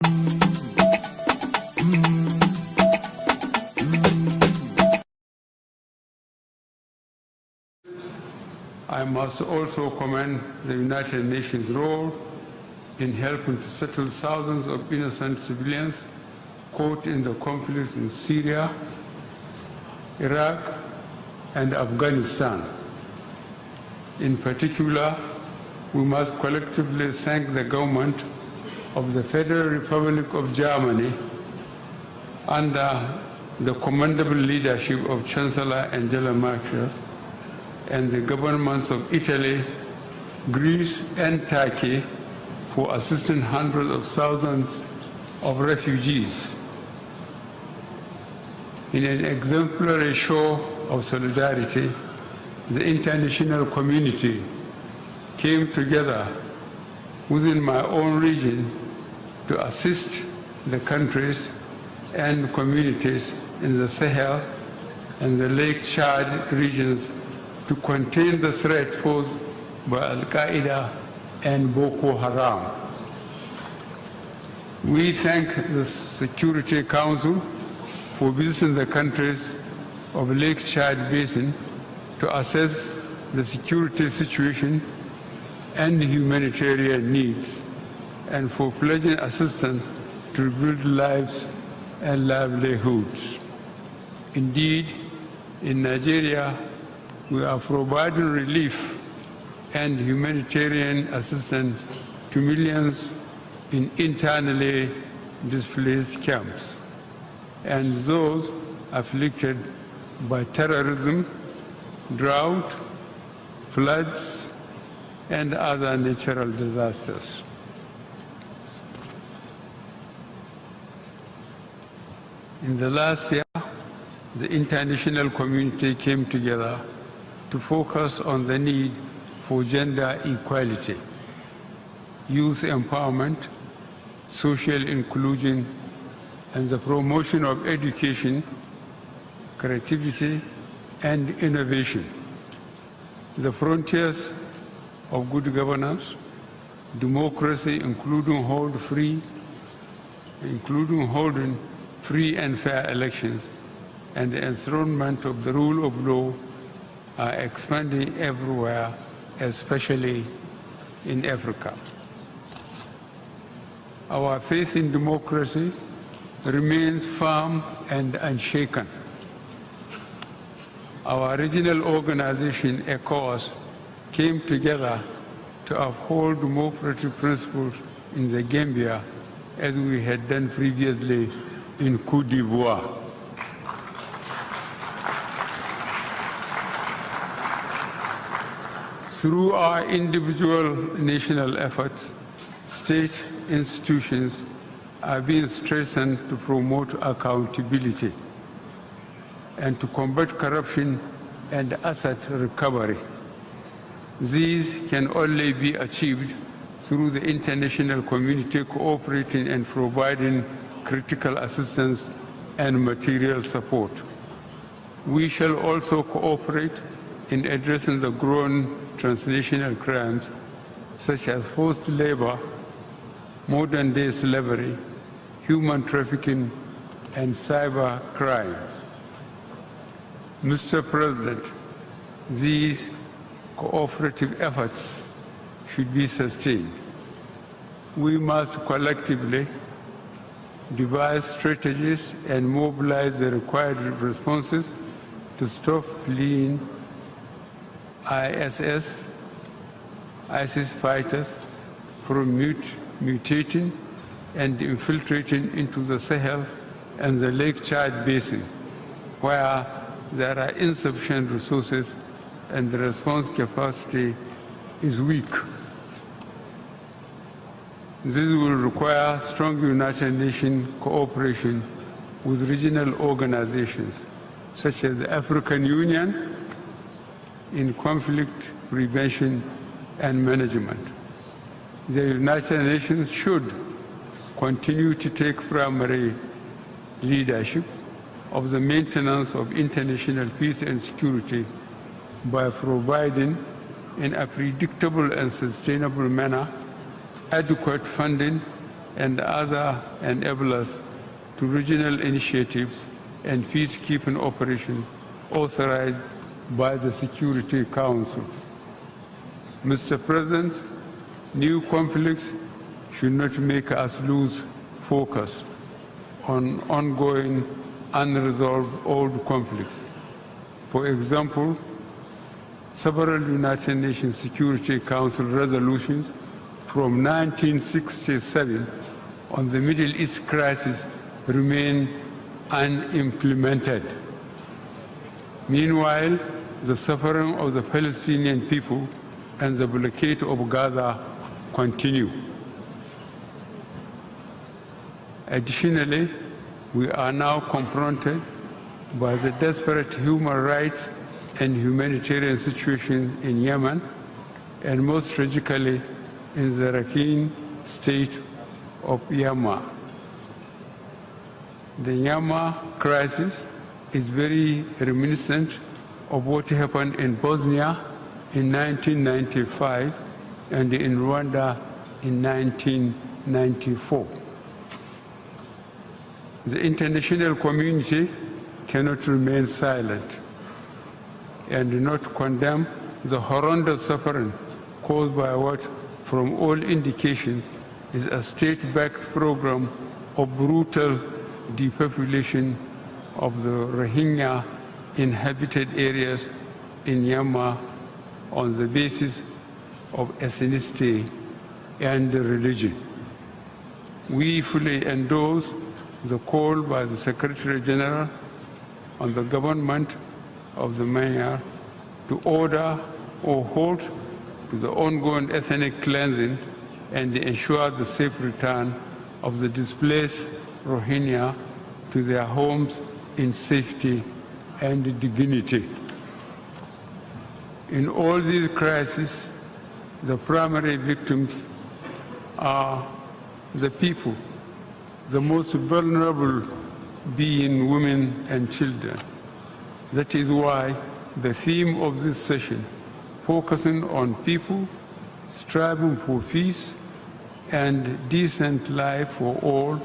I must also commend the United Nations' role in helping to settle thousands of innocent civilians caught in the conflicts in Syria, Iraq, and Afghanistan. In particular, we must collectively thank the government of the Federal Republic of Germany under the commendable leadership of Chancellor Angela Merkel and the governments of Italy, Greece, and Turkey for assisting hundreds of thousands of refugees. In an exemplary show of solidarity, the international community came together within my own region to assist the countries and communities in the Sahel and the Lake Chad regions to contain the threat posed by Al-Qaeda and Boko Haram. We thank the Security Council for visiting the countries of Lake Chad Basin to assess the security situation and humanitarian needs, and for pledging assistance to rebuild lives and livelihoods. Indeed, in Nigeria, we are providing relief and humanitarian assistance to millions in internally displaced camps and those afflicted by terrorism, drought, floods, and other natural disasters. In the last year, the international community came together to focus on the need for gender equality, youth empowerment, social inclusion, and the promotion of education, creativity, and innovation. The frontiers of good governance, democracy, including holding free and fair elections, and the enthronement of the rule of law are expanding everywhere, especially in Africa. Our faith in democracy remains firm and unshaken. Our regional organization, ECOWAS, came together to uphold democratic principles in the Gambia as we had done previously in Côte d'Ivoire. Through our individual national efforts, state institutions are being strengthened to promote accountability and to combat corruption and asset recovery. These can only be achieved through the international community cooperating and providing critical assistance and material support. We shall also cooperate in addressing the growing transnational crimes such as forced labor, modern-day slavery, human trafficking, and cyber crime. Mr. President, these cooperative efforts should be sustained. We must collectively devise strategies and mobilize the required responses to stop fleeing ISIS fighters from mutating and infiltrating into the Sahel and the Lake Chad Basin, where there are insufficient resources and the response capacity is weak. This will require strong United Nations cooperation with regional organizations such as the African Union in conflict prevention and management. The United Nations should continue to take primary leadership of the maintenance of international peace and security by providing in a predictable and sustainable manner adequate funding and other enablers to regional initiatives and peacekeeping operations authorized by the Security Council. Mr. President, new conflicts should not make us lose focus on ongoing unresolved old conflicts. For example, several United Nations Security Council resolutions from 1967 on the Middle East crisis remain unimplemented. Meanwhile, the suffering of the Palestinian people and the blockade of Gaza continue. Additionally, we are now confronted by the desperate human rights and humanitarian situation in Yemen, and most tragically in the Rakhine state of Yemen. The Yemen crisis is very reminiscent of what happened in Bosnia in 1995 and in Rwanda in 1994. The international community cannot remain silent and not condemn the horrendous suffering caused by what, from all indications, is a state-backed program of brutal depopulation of the Rohingya inhabited areas in Myanmar on the basis of ethnicity and religion. We fully endorse the call by the Secretary General on the government of the Myanmar to order or halt to the ongoing ethnic cleansing and ensure the safe return of the displaced Rohingya to their homes in safety and dignity. In all these crises, the primary victims are the people, the most vulnerable being women and children. That is why the theme of this session, focusing on people striving for peace and decent life for all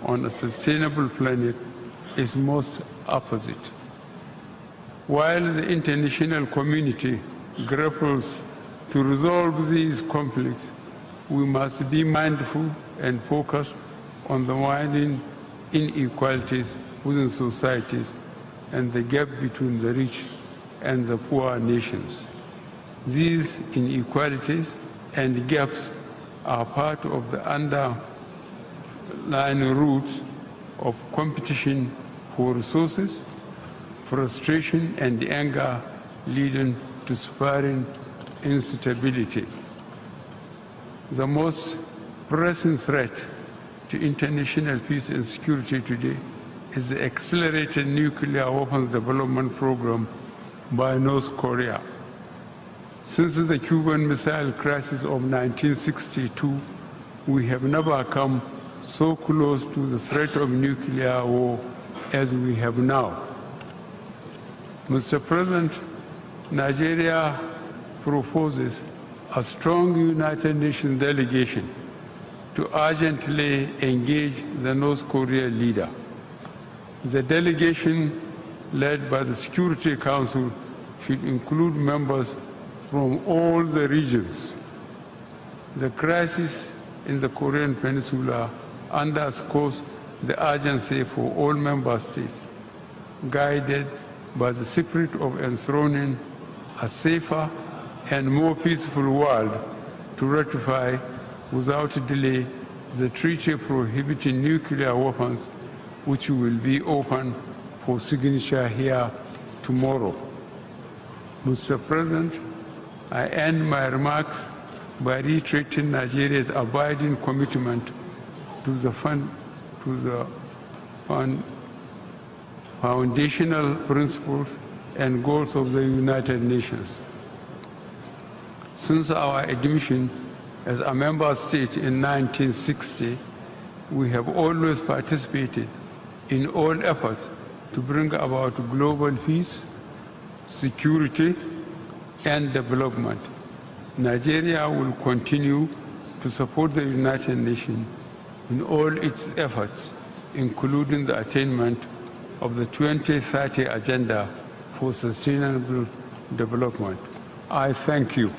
on a sustainable planet, is most opposite. While the international community grapples to resolve these conflicts, we must be mindful and focused on the widening inequalities within societies and the gap between the rich and the poor nations. These inequalities and gaps are part of the underlying roots of competition for resources, frustration and anger leading to spiraling instability. The most pressing threat to international peace and security today is the accelerated nuclear weapons development program by North Korea. Since the Cuban Missile Crisis of 1962, we have never come so close to the threat of nuclear war as we have now. Mr. President, Nigeria proposes a strong United Nations delegation to urgently engage the North Korean leader. The delegation, led by the Security Council, should include members from all the regions. The crisis in the Korean Peninsula underscores the urgency for all member states, guided by the spirit of enthroning a safer and more peaceful world, to ratify without delay the treaty prohibiting nuclear weapons, which will be open for signature here tomorrow. Mr. President, I end my remarks by reiterating Nigeria's abiding commitment to the foundational principles and goals of the United Nations. Since our admission as a member state in 1960, we have always participated in all efforts to bring about global peace, security, and development. Nigeria will continue to support the United Nations in all its efforts, including the attainment of the 2030 Agenda for Sustainable Development. I thank you.